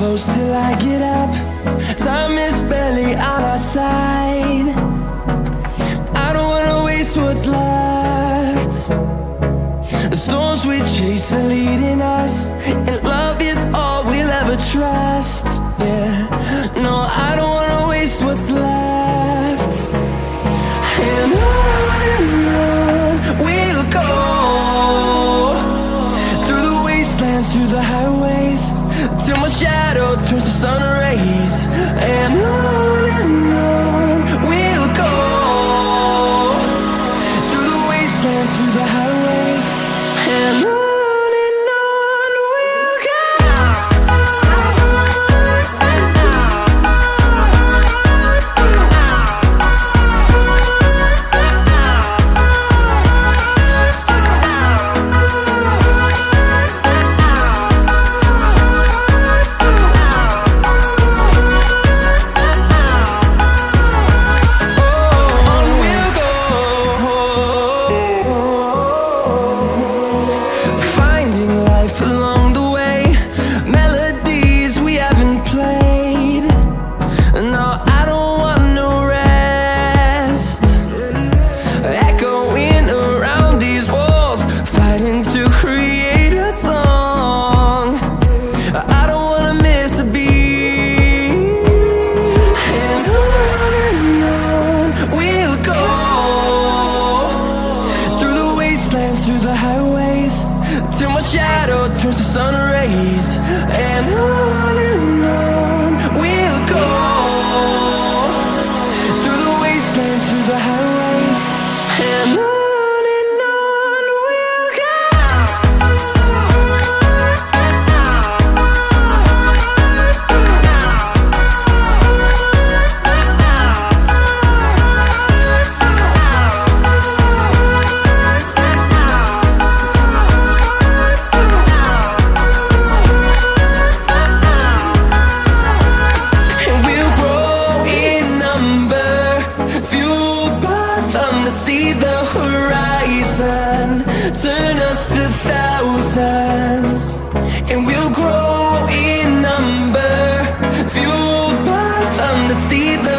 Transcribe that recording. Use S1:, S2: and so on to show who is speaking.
S1: close till I get up. Time is barely on our side. I don't wanna waste what's left. The storms we chase are leading us, and love is all we'll ever trust. Yeah, no, I don't wanna waste what's left. And on we'll go, through the wastelands, through the highways, till my shadow turns to sun rays. And on we'll go, through the wastelands, through the highways, and on we'll go. Through the highways, till my shadow turns to sun rays. And on we'll go, through the wastelands, through the highways, and on we'll go. See the horizon, turn us to thousands, and we'll grow in number, fueled by them to see the